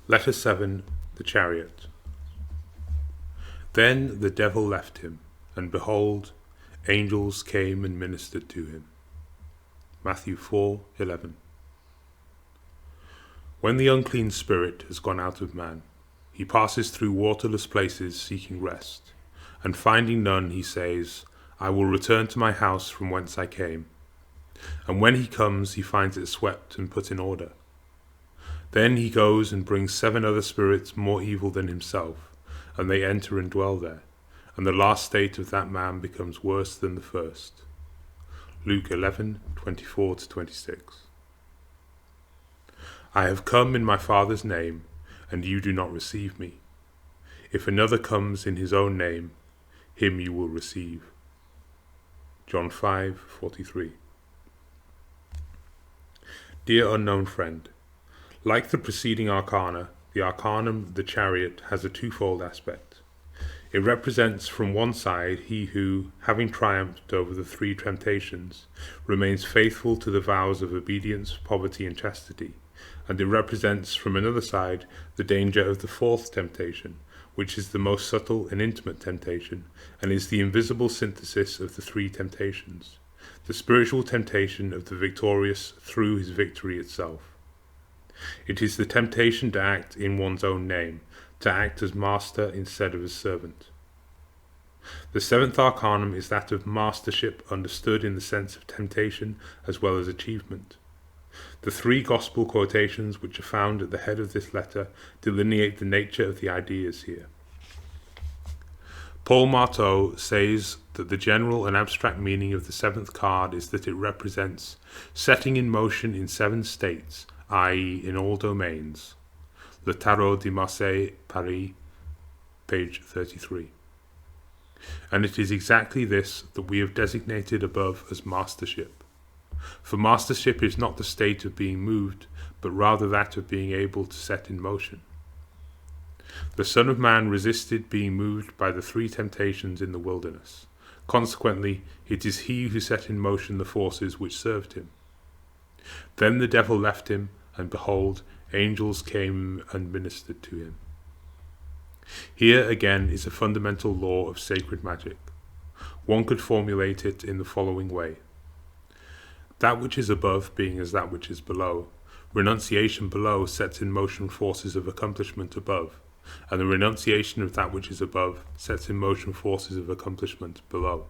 Letter 7. The Chariot. Then the devil left him, and behold, angels came and ministered to him. Matthew 4:11. When the unclean spirit has gone out of man, he passes through waterless places seeking rest, and finding none, he says, I will return to my house from whence I came. And when he comes, he finds it swept and put in order. Then he goes and brings 7 other spirits more evil than himself, and they enter and dwell there, and the last state of that man becomes worse than the first. Luke 11:24-26. I have come in my Father's name, and you do not receive me. If another comes in his own name, him you will receive. John 5:43. Dear unknown friend, like the preceding arcana, the arcanum, the Chariot, has a twofold aspect. It represents from one side he who, having triumphed over the 3 temptations, remains faithful to the vows of obedience, poverty, and chastity, and it represents from another side the danger of the 4th temptation, which is the most subtle and intimate temptation, and is the invisible synthesis of the 3 temptations, the spiritual temptation of the victorious through his victory itself. It is the temptation to act in one's own name, to act as master instead of as servant. The 7th arcanum is that of mastership, understood in the sense of temptation as well as achievement. The 3 gospel quotations which are found at the head of this letter delineate the nature of the ideas here. Paul Marteau says that the general and abstract meaning of the 7th card is that it represents setting in motion in 7 states, i.e. in all domains. Le Tarot de Marseille, Paris, page 33. And it is exactly this that we have designated above as mastership. For mastership is not the state of being moved, but rather that of being able to set in motion. The Son of Man resisted being moved by the 3 temptations in the wilderness. Consequently, it is he who set in motion the forces which served him. Then the devil left him, and behold, angels came and ministered to him. Here again is a fundamental law of sacred magic. One could formulate it in the following way. That which is above being as that which is below, renunciation below sets in motion forces of accomplishment above, and the renunciation of that which is above sets in motion forces of accomplishment below.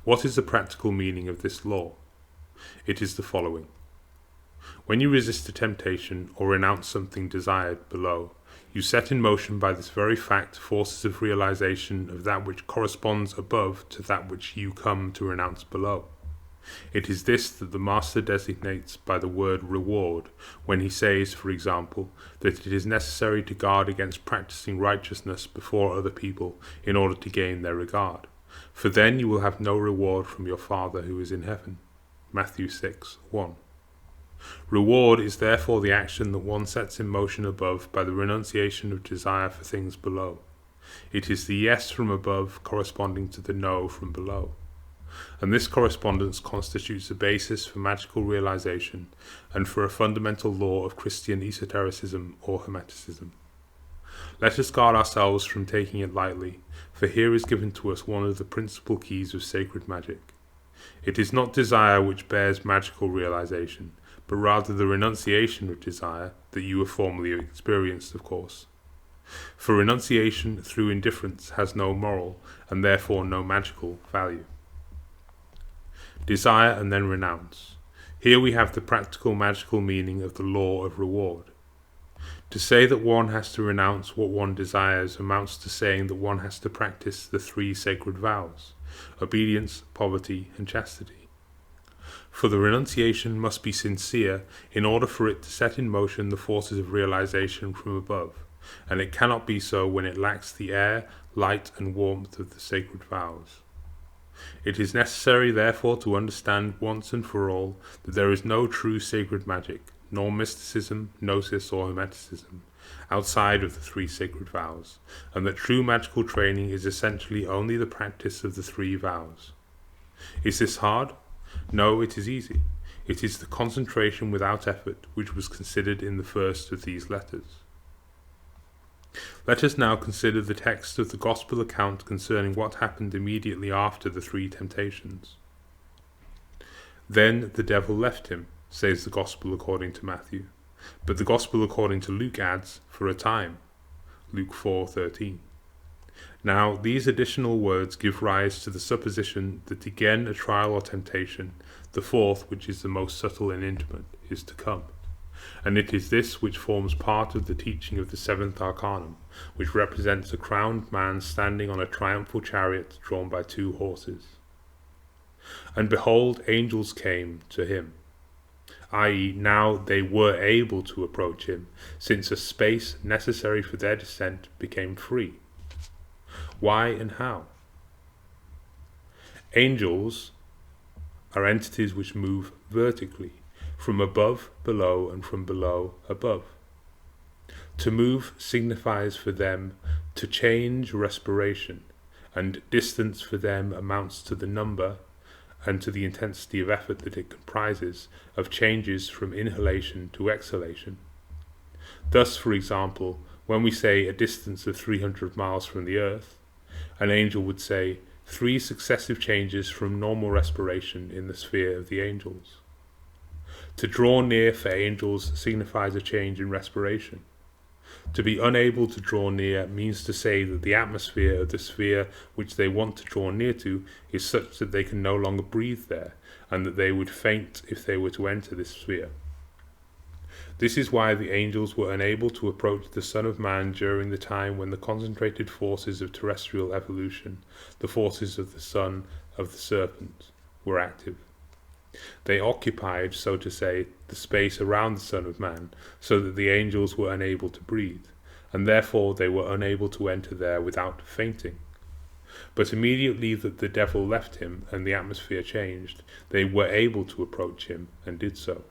What is the practical meaning of this law? It is the following. When you resist a temptation or renounce something desired below, you set in motion by this very fact forces of realization of that which corresponds above to that which you come to renounce below. It is this that the Master designates by the word reward, when he says, for example, that it is necessary to guard against practicing righteousness before other people in order to gain their regard, for then you will have no reward from your Father who is in heaven. Matthew 6:1. Reward is therefore the action that one sets in motion above by the renunciation of desire for things below. It is the yes from above corresponding to the no from below. And this correspondence constitutes the basis for magical realization and for a fundamental law of Christian esotericism or Hermeticism. Let us guard ourselves from taking it lightly, for here is given to us one of the principal keys of sacred magic. It is not desire which bears magical realization, but rather the renunciation of desire that you have formerly experienced, of course. For renunciation through indifference has no moral, and therefore no magical, value. Desire and then renounce. Here we have the practical magical meaning of the law of reward. To say that one has to renounce what one desires amounts to saying that one has to practice the 3 sacred vows, obedience, poverty, and chastity. For the renunciation must be sincere in order for it to set in motion the forces of realization from above, and it cannot be so when it lacks the air, light, and warmth of the sacred vows. It is necessary therefore to understand once and for all that there is no true sacred magic, nor mysticism, gnosis, or hermeticism, outside of the 3 sacred vows, and that true magical training is essentially only the practice of the 3 vows. Is this hard? No, it is easy. It is the concentration without effort which was considered in the first of these letters. Let us now consider the text of the Gospel account concerning what happened immediately after the three temptations. Then the devil left him, says the Gospel according to Matthew, but the Gospel according to Luke adds, for a time, Luke 4:13. Now, these additional words give rise to the supposition that again a trial or temptation, the fourth, which is the most subtle and intimate, is to come. And it is this which forms part of the teaching of the seventh arcanum, which represents a crowned man standing on a triumphal chariot drawn by two horses. And behold, angels came to him, i.e., now they were able to approach him, since a space necessary for their descent became free. Why and how? Angels are entities which move vertically, from above, below, and from below, above. To move signifies for them to change respiration, and distance for them amounts to the number and to the intensity of effort that it comprises of changes from inhalation to exhalation. Thus, for example, when we say a distance of 300 miles from the Earth, an angel would say 3 successive changes from normal respiration in the sphere of the angels. To draw near for angels signifies a change in respiration. To be unable to draw near means to say that the atmosphere of the sphere which they want to draw near to is such that they can no longer breathe there, and that they would faint if they were to enter this sphere. This is why the angels were unable to approach the Son of Man during the time when the concentrated forces of terrestrial evolution, the forces of the Son of the Serpent, were active. They occupied, so to say, the space around the Son of Man, so that the angels were unable to breathe, and therefore they were unable to enter there without fainting. But immediately that the devil left him and the atmosphere changed, they were able to approach him, and did so.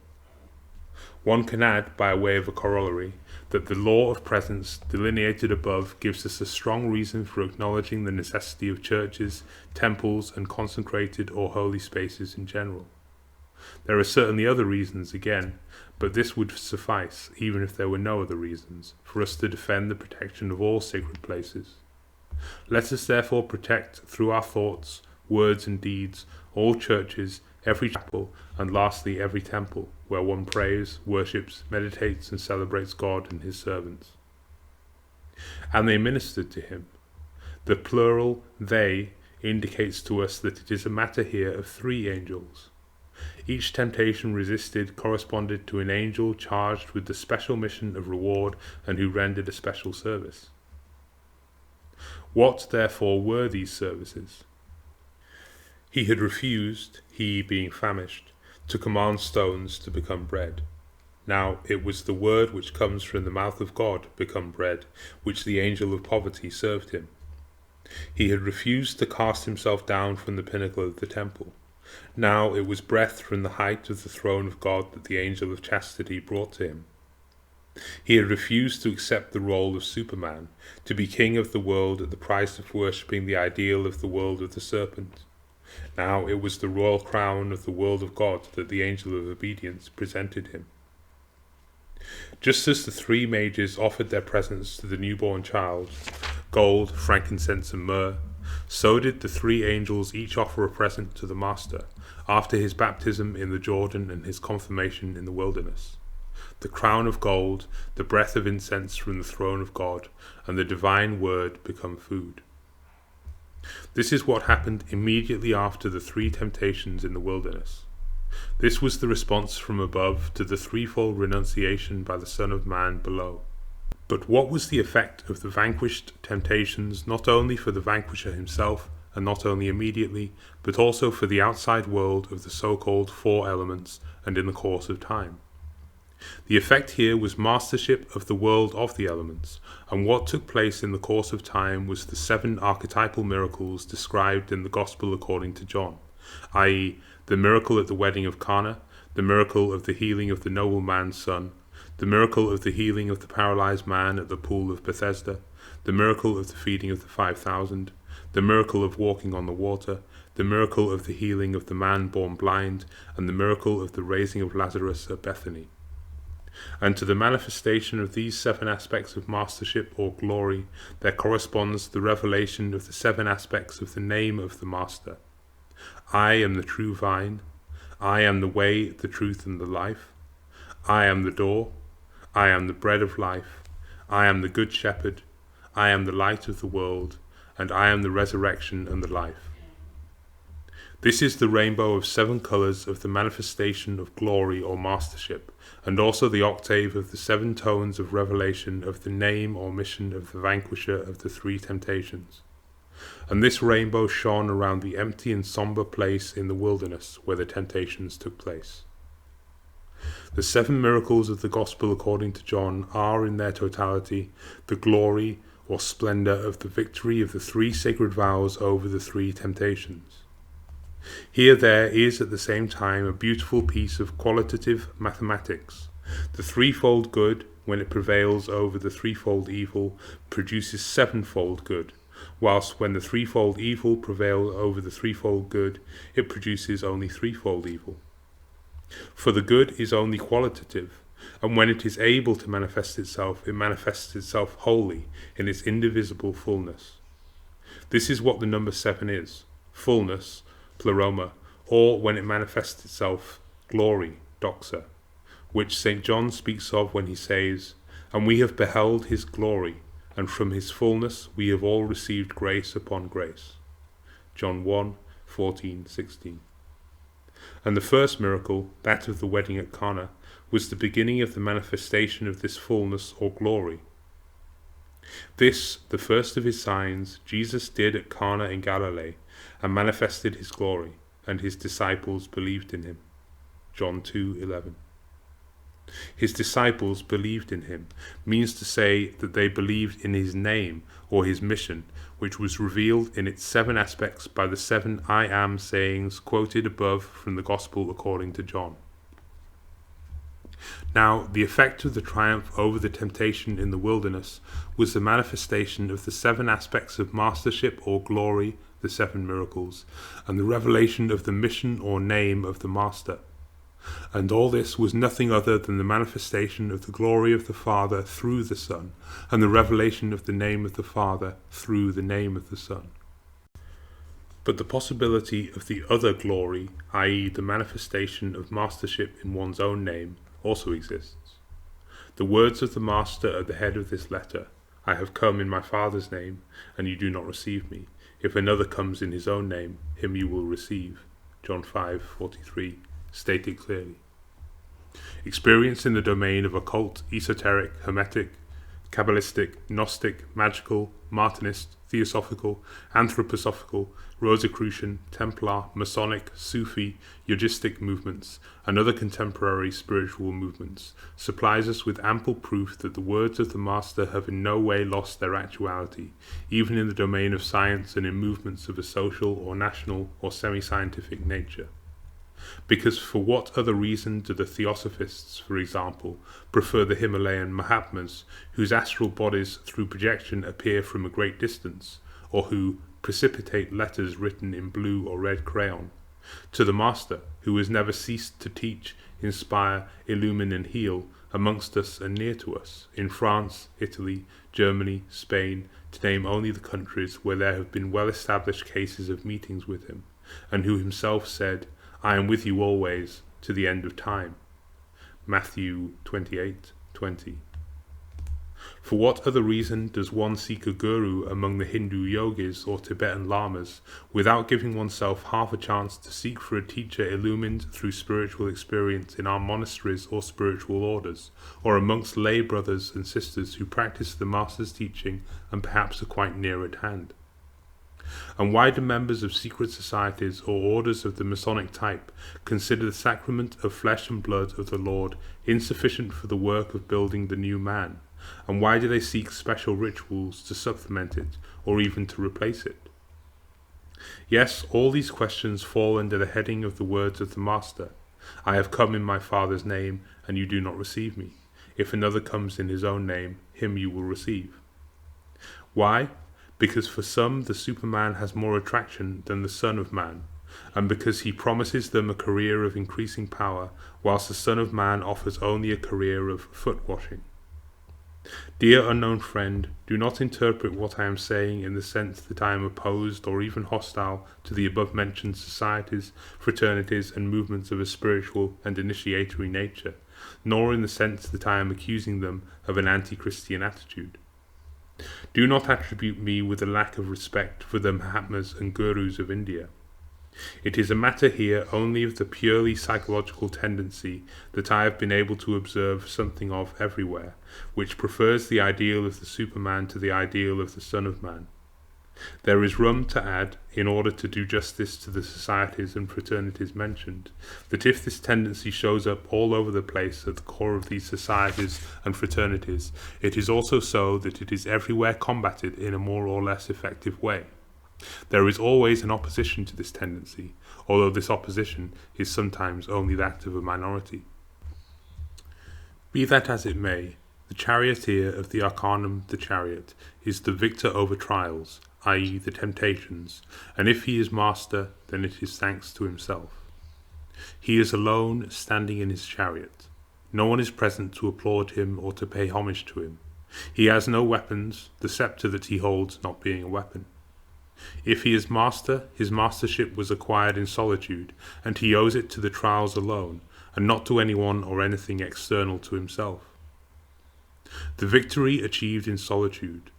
One can add, by way of a corollary, that the law of presence delineated above gives us a strong reason for acknowledging the necessity of churches, temples, and consecrated or holy spaces in general. There are certainly other reasons again, but this would suffice, even if there were no other reasons, for us to defend the protection of all sacred places. Let us therefore protect, through our thoughts, words, and deeds, all churches, every chapel, and lastly every temple, where one prays, worships, meditates, and celebrates God and his servants. And they ministered to him. The plural they indicates to us that it is a matter here of 3 angels. Each temptation resisted corresponded to an angel charged with the special mission of reward and who rendered a special service. What, therefore, were these services? He had refused, he being famished, to command stones to become bread. Now it was the word which comes from the mouth of God become bread, which the angel of poverty served him. He had refused to cast himself down from the pinnacle of the temple. Now it was breath from the height of the throne of God that the angel of chastity brought to him. He had refused to accept the role of Superman, to be king of the world at the price of worshipping the ideal of the world of the serpent. Now it was the royal crown of the world of God that the angel of obedience presented him. Just as the 3 mages offered their presents to the newborn child, gold, frankincense, and myrrh, so did the 3 angels each offer a present to the Master, after his baptism in the Jordan and his confirmation in the wilderness. The crown of gold, the breath of incense from the throne of God, and the divine word become food. This is what happened immediately after the 3 temptations in the wilderness. This was the response from above to the threefold renunciation by the Son of Man below. But what was the effect of the vanquished temptations not only for the vanquisher himself, and not only immediately, but also for the outside world of the so-called 4 elements and in the course of time? The effect here was mastership of the world of the elements, and what took place in the course of time was the 7 archetypal miracles described in the Gospel according to John, i.e., the miracle at the wedding of Cana, the miracle of the healing of the nobleman's son, the miracle of the healing of the paralyzed man at the pool of Bethesda, the miracle of the feeding of the 5,000, the miracle of walking on the water, the miracle of the healing of the man born blind, and the miracle of the raising of Lazarus at Bethany. And to the manifestation of these 7 aspects of mastership or glory, there corresponds the revelation of the 7 aspects of the name of the Master. I am the true vine. I am the way, the truth, and the life. I am the door. I am the bread of life. I am the good shepherd. I am the light of the world, and I am the resurrection and the life. This is the rainbow of 7 colours of the manifestation of glory or mastership, and also the octave of the 7 tones of revelation of the name or mission of the vanquisher of the 3 temptations. And this rainbow shone around the empty and sombre place in the wilderness where the temptations took place. The 7 miracles of the Gospel according to John are in their totality the glory or splendour of the victory of the 3 sacred vows over the 3 temptations. Here there is at the same time a beautiful piece of qualitative mathematics. The threefold good, when it prevails over the threefold evil, produces 7-fold good, whilst when the threefold evil prevails over the threefold good, it produces only 3-fold evil. For the good is only qualitative, and when it is able to manifest itself, it manifests itself wholly in its indivisible fullness. This is what the number 7 is, fullness, pleroma, or when it manifests itself, glory, doxa, which St. John speaks of when he says, "And we have beheld his glory, and from his fullness we have all received grace upon grace." John 1, 14, 16. And the first miracle, that of the wedding at Cana, was the beginning of the manifestation of this fullness or glory. This, the first of his signs, Jesus did at Cana in Galilee, and manifested his glory, and his disciples believed in him. John 2:11. His disciples believed in him means to say that they believed in his name or his mission, which was revealed in its 7 aspects by the 7 I am sayings quoted above from the Gospel according to John. Now, the effect of the triumph over the temptation in the wilderness was the manifestation of the 7 aspects of mastership or glory, the 7 miracles, and the revelation of the mission or name of the Master. And all this was nothing other than the manifestation of the glory of the Father through the Son, and the revelation of the name of the Father through the name of the Son. But the possibility of the other glory, i.e. the manifestation of mastership in one's own name, also exists. The words of the Master at the head of this letter, "I have come in my Father's name, and you do not receive me. If another comes in his own name, him you will receive." John 5:43, stated clearly. Experience in the domain of occult, esoteric, hermetic, Kabbalistic, Gnostic, magical, Martinist, Theosophical, Anthroposophical, Rosicrucian, Templar, Masonic, Sufi, Yogistic movements, and other contemporary spiritual movements supplies us with ample proof that the words of the Master have in no way lost their actuality, even in the domain of science and in movements of a social or national or semi-scientific nature. Because for what other reason do the Theosophists, for example, prefer the Himalayan Mahatmas, whose astral bodies through projection appear from a great distance, or who precipitate letters written in blue or red crayon, to the Master, who has never ceased to teach, inspire, illumine and heal amongst us and near to us, in France, Italy, Germany, Spain, to name only the countries where there have been well-established cases of meetings with him, and who himself said, "I am with you always, to the end of time." Matthew 28:20. For what other reason does one seek a guru among the Hindu yogis or Tibetan lamas, without giving oneself half a chance to seek for a teacher illumined through spiritual experience in our monasteries or spiritual orders, or amongst lay brothers and sisters who practice the Master's teaching and perhaps are quite near at hand? And why do members of secret societies or orders of the Masonic type consider the sacrament of flesh and blood of the Lord insufficient for the work of building the new man? And why do they seek special rituals to supplement it, or even to replace it? Yes, all these questions fall under the heading of the words of the Master, "I have come in my Father's name, and you do not receive me. If another comes in his own name, him you will receive." Why? because for some the Superman has more attraction than the Son of Man, and because he promises them a career of increasing power, whilst the Son of Man offers only a career of foot-washing. Dear unknown friend, do not interpret what I am saying in the sense that I am opposed or even hostile to the above-mentioned societies, fraternities, and movements of a spiritual and initiatory nature, nor in the sense that I am accusing them of an anti-Christian attitude. Do not attribute me with a lack of respect for the Mahatmas and Gurus of India. It is a matter here only of the purely psychological tendency that I have been able to observe something of everywhere, which prefers the ideal of the Superman to the ideal of the Son of Man. There is room to add, in order to do justice to the societies and fraternities mentioned, that if this tendency shows up all over the place at the core of these societies and fraternities, it is also so that it is everywhere combated in a more or less effective way. There is always an opposition to this tendency, although this opposition is sometimes only that of a minority. Be that as it may, the charioteer of the Arcanum, the Chariot, is the victor over trials, i.e. the temptations, and if he is master, then it is thanks to himself. He is alone, standing in his chariot. No one is present to applaud him or to pay homage to him. He has no weapons, the sceptre that he holds not being a weapon. If he is master, his mastership was acquired in solitude, and he owes it to the trials alone, and not to anyone or anything external to himself. The victory achieved in solitude.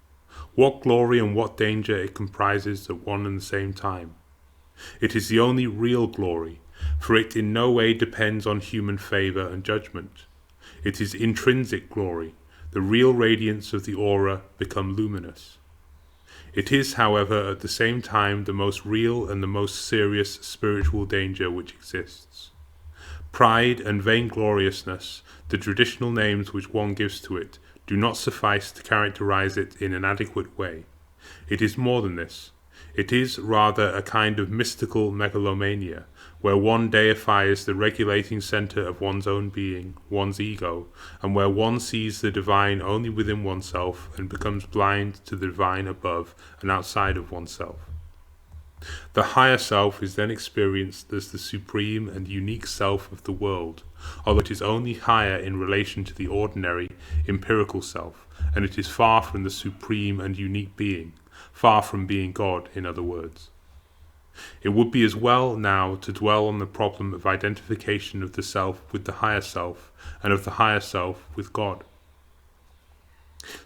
What glory and what danger it comprises at one and the same time. It is the only real glory, for it in no way depends on human favour and judgment. It is intrinsic glory, the real radiance of the aura become luminous. It is, however, at the same time the most real and the most serious spiritual danger which exists. Pride and vaingloriousness, the traditional names which one gives to it, do not suffice to characterize it in an adequate way. It is more than this. It is rather a kind of mystical megalomania, where one deifies the regulating centre of one's own being, one's ego, and where one sees the divine only within oneself and becomes blind to the divine above and outside of oneself. The higher self is then experienced as the supreme and unique self of the world, although it is only higher in relation to the ordinary, empirical self, and it is far from the supreme and unique being, far from being God, in other words. It would be as well now to dwell on the problem of identification of the self with the higher self, and of the higher self with God.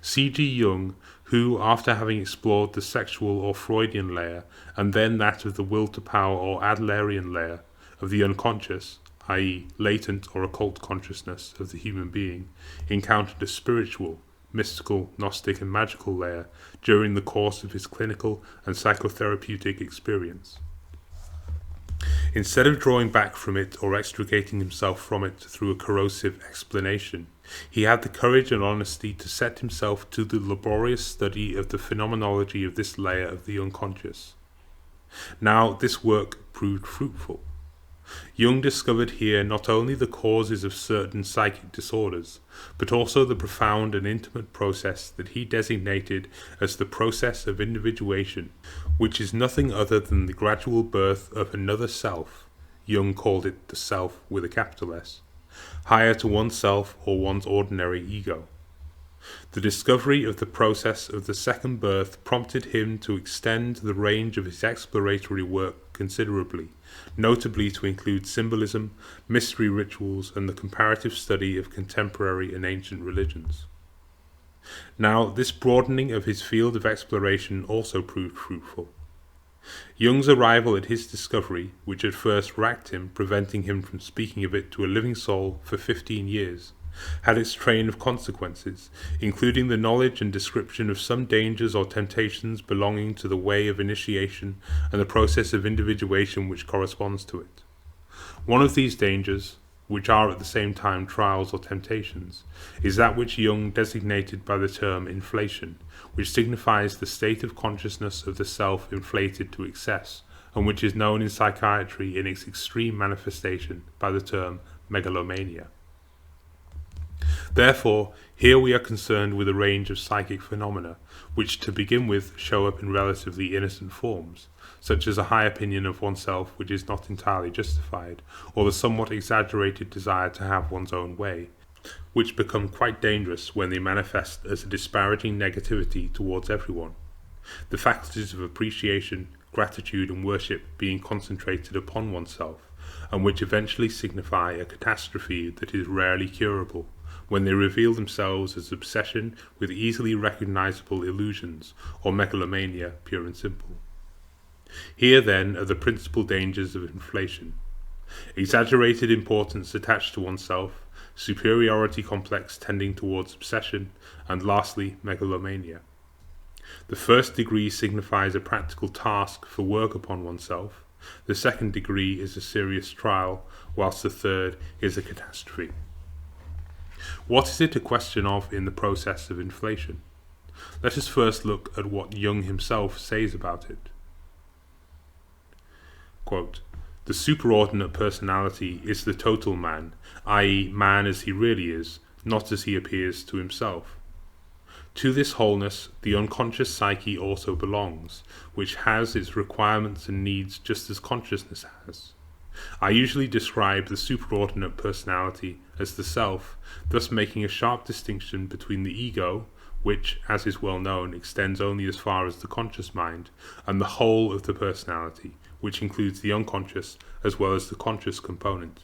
C.G. Jung, who, after having explored the sexual or Freudian layer, and then that of the will to power or Adlerian layer of the unconscious, i.e. latent or occult consciousness of the human being, encountered a spiritual, mystical, gnostic and magical layer during the course of his clinical and psychotherapeutic experience. Instead of drawing back from it or extricating himself from it through a corrosive explanation, he had the courage and honesty to set himself to the laborious study of the phenomenology of this layer of the unconscious. Now this work proved fruitful. Jung discovered here not only the causes of certain psychic disorders, but also the profound and intimate process that he designated as the process of individuation, which is nothing other than the gradual birth of another self. Jung called it the self with a capital S, higher to oneself or one's ordinary ego. The discovery of the process of the second birth prompted him to extend the range of his exploratory work considerably, notably to include symbolism, mystery rituals, and the comparative study of contemporary and ancient religions. Now, this broadening of his field of exploration also proved fruitful. Jung's arrival at his discovery, which at first racked him, preventing him from speaking of it to a living soul for 15 years, had its train of consequences, including the knowledge and description of some dangers or temptations belonging to the way of initiation and the process of individuation which corresponds to it. One of these dangers, which are at the same time trials or temptations, is that which Jung designated by the term inflation, which signifies the state of consciousness of the self inflated to excess, and which is known in psychiatry in its extreme manifestation by the term megalomania. Therefore, here we are concerned with a range of psychic phenomena, which to begin with show up in relatively innocent forms, such as a high opinion of oneself which is not entirely justified, or the somewhat exaggerated desire to have one's own way, which become quite dangerous when they manifest as a disparaging negativity towards everyone. The faculties of appreciation, gratitude and worship being concentrated upon oneself, and which eventually signify a catastrophe that is rarely curable, when they reveal themselves as obsession with easily recognizable illusions, or megalomania pure and simple. Here then are the principal dangers of inflation: exaggerated importance attached to oneself, superiority complex tending towards obsession, and lastly, megalomania. The first degree signifies a practical task for work upon oneself, the second degree is a serious trial, whilst the third is a catastrophe. What is it a question of in the process of inflation? Let us first look at what Jung himself says about it. Quote, "The superordinate personality is the total man, i.e. man as he really is, not as he appears to himself. To this wholeness, the unconscious psyche also belongs, which has its requirements and needs just as consciousness has. I usually describe the superordinate personality as the self, thus making a sharp distinction between the ego, which, as is well known, extends only as far as the conscious mind, and the whole of the personality, which includes the unconscious as well as the conscious component.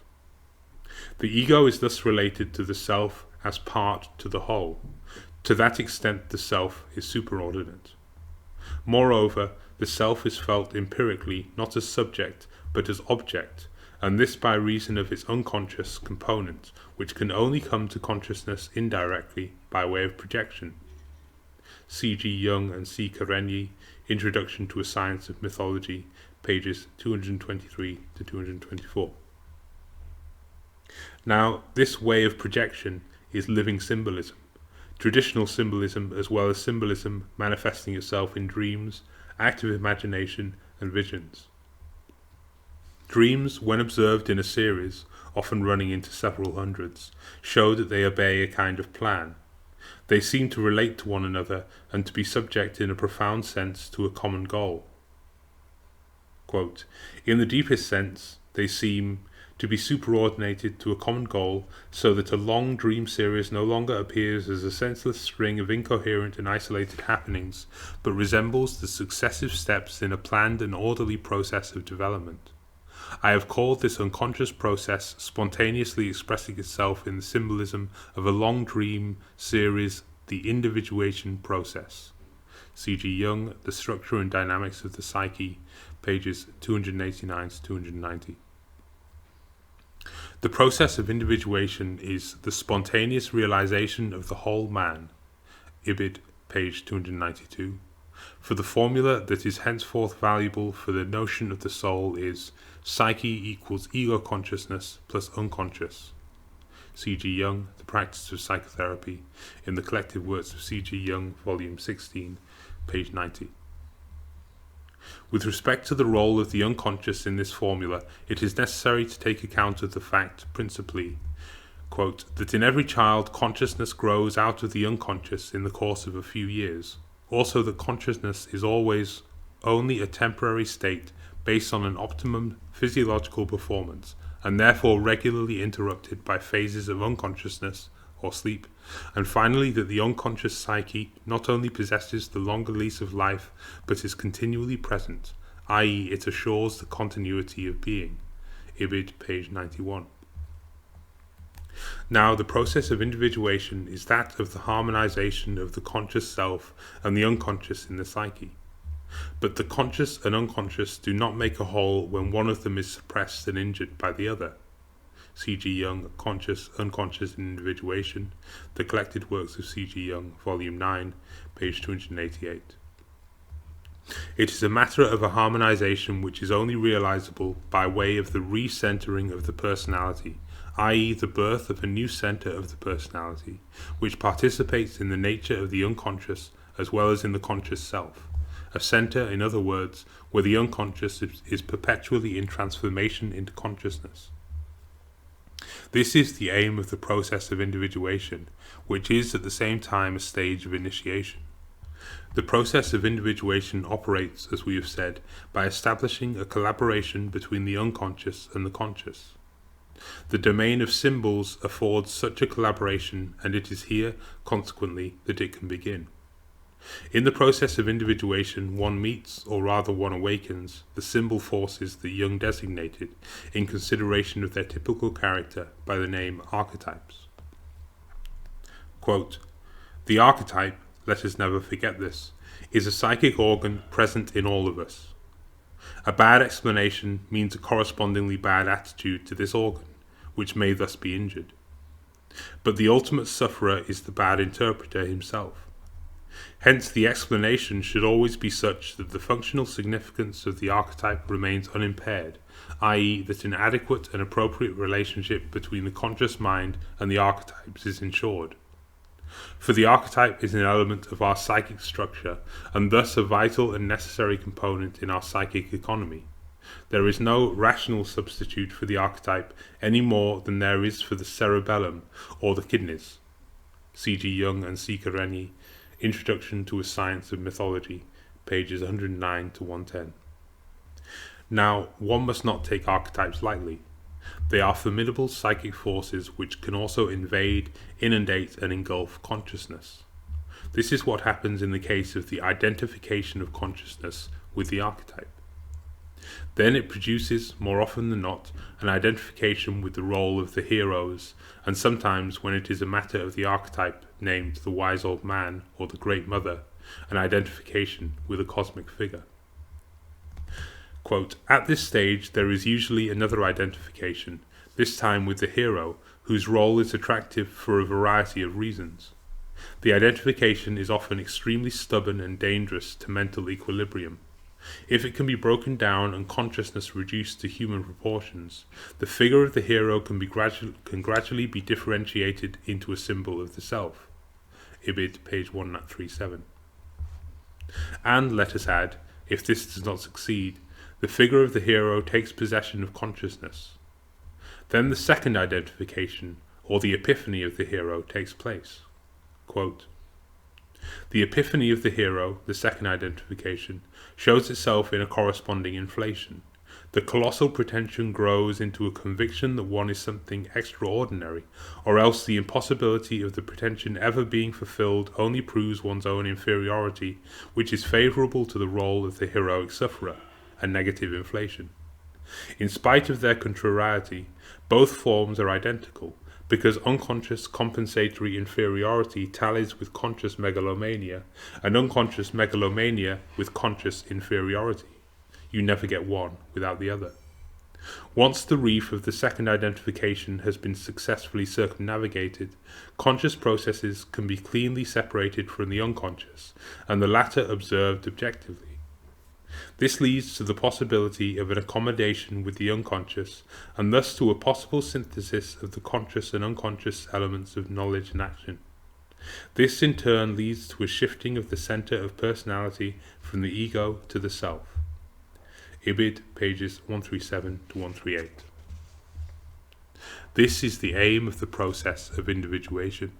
The ego is thus related to the self as part to the whole. To that extent the self is superordinate. Moreover, the self is felt empirically not as subject but as object, and this by reason of its unconscious component, which can only come to consciousness indirectly by way of projection. C.G. Jung and C. Karenyi, Introduction to a Science of Mythology, pages 223 to 224. Now, this way of projection is living symbolism, traditional symbolism as well as symbolism manifesting itself in dreams, active imagination, and visions. Dreams, when observed in a series, often running into several hundreds, show that they obey a kind of plan. They seem to relate to one another and to be subject in a profound sense to a common goal. Quote, "In the deepest sense, they seem to be superordinated to a common goal, so that a long dream series no longer appears as a senseless string of incoherent and isolated happenings, but resembles the successive steps in a planned and orderly process of development. I have called this unconscious process spontaneously expressing itself in the symbolism of a long dream series the individuation process." C.G. Jung, The Structure and Dynamics of the Psyche, pages 289 to 290. The process of individuation is the spontaneous realization of the whole man. Ibid, page 292. For the formula that is henceforth valuable for the notion of the soul is psyche equals ego consciousness plus unconscious. C.G. Jung, The Practice of Psychotherapy, in the Collected Works of C.G. Jung, volume 16, page 90. With respect to the role of the unconscious in this formula, it is necessary to take account of the fact, principally, quote, "that in every child consciousness grows out of the unconscious in the course of a few years. Also that consciousness is always only a temporary state based on an optimum physiological performance, and therefore regularly interrupted by phases of unconsciousness or sleep, and finally that the unconscious psyche not only possesses the longer lease of life, but is continually present, i.e. it assures the continuity of being." Ibid, page 91. Now, the process of individuation is that of the harmonization of the conscious self and the unconscious in the psyche. But the conscious and unconscious do not make a whole when one of them is suppressed and injured by the other. C.G. Jung, Conscious, Unconscious and Individuation, The Collected Works of C.G. Jung, volume 9, page 288. It is a matter of a harmonization which is only realizable by way of the re-centering of the personality, i.e. the birth of a new center of the personality, which participates in the nature of the unconscious as well as in the conscious self. A center, in other words, where the unconscious is perpetually in transformation into consciousness. This is the aim of the process of individuation, which is at the same time a stage of initiation. The process of individuation operates, as we have said, by establishing a collaboration between the unconscious and the conscious. The domain of symbols affords such a collaboration, and it is here, consequently, that it can begin. In the process of individuation, one meets, or rather one awakens, the symbol forces that Jung designated, in consideration of their typical character, by the name archetypes. Quote, "The archetype, let us never forget this, is a psychic organ present in all of us. A bad explanation means a correspondingly bad attitude to this organ, which may thus be injured. But the ultimate sufferer is the bad interpreter himself. Hence the explanation should always be such that the functional significance of the archetype remains unimpaired, i.e. that an adequate and appropriate relationship between the conscious mind and the archetypes is ensured. For the archetype is an element of our psychic structure, and thus a vital and necessary component in our psychic economy. There is no rational substitute for the archetype any more than there is for the cerebellum or the kidneys." C.G. Jung and C. Karenyi, Introduction to a Science of Mythology, pages 109 to 110. Now, one must not take archetypes lightly. They are formidable psychic forces which can also invade, inundate, and engulf consciousness. This is what happens in the case of the identification of consciousness with the archetype. Then it produces, more often than not, an identification with the role of the heroes, and sometimes, when it is a matter of the archetype named the wise old man or the great mother, an identification with a cosmic figure. Quote, "At this stage there is usually another identification, this time with the hero, whose role is attractive for a variety of reasons. The identification is often extremely stubborn and dangerous to mental equilibrium. If it can be broken down and consciousness reduced to human proportions, the figure of the hero can gradually be differentiated into a symbol of the self." Ibid, page 137. And, let us add, if this does not succeed, the figure of the hero takes possession of consciousness. Then the second identification, or the epiphany of the hero, takes place. Quote, "The epiphany of the hero, the second identification, shows itself in a corresponding inflation. The colossal pretension grows into a conviction that one is something extraordinary, or else the impossibility of the pretension ever being fulfilled only proves one's own inferiority, which is favourable to the role of the heroic sufferer, a negative inflation. In spite of their contrariety, both forms are identical, because unconscious compensatory inferiority tallies with conscious megalomania, and unconscious megalomania with conscious inferiority. You never get one without the other. Once the reef of the second identification has been successfully circumnavigated, conscious processes can be cleanly separated from the unconscious, and the latter observed objectively. This leads to the possibility of an accommodation with the unconscious, and thus to a possible synthesis of the conscious and unconscious elements of knowledge and action. This in turn leads to a shifting of the center of personality from the ego to the self." Ibid, pages 137 to 138. This is the aim of the process of individuation.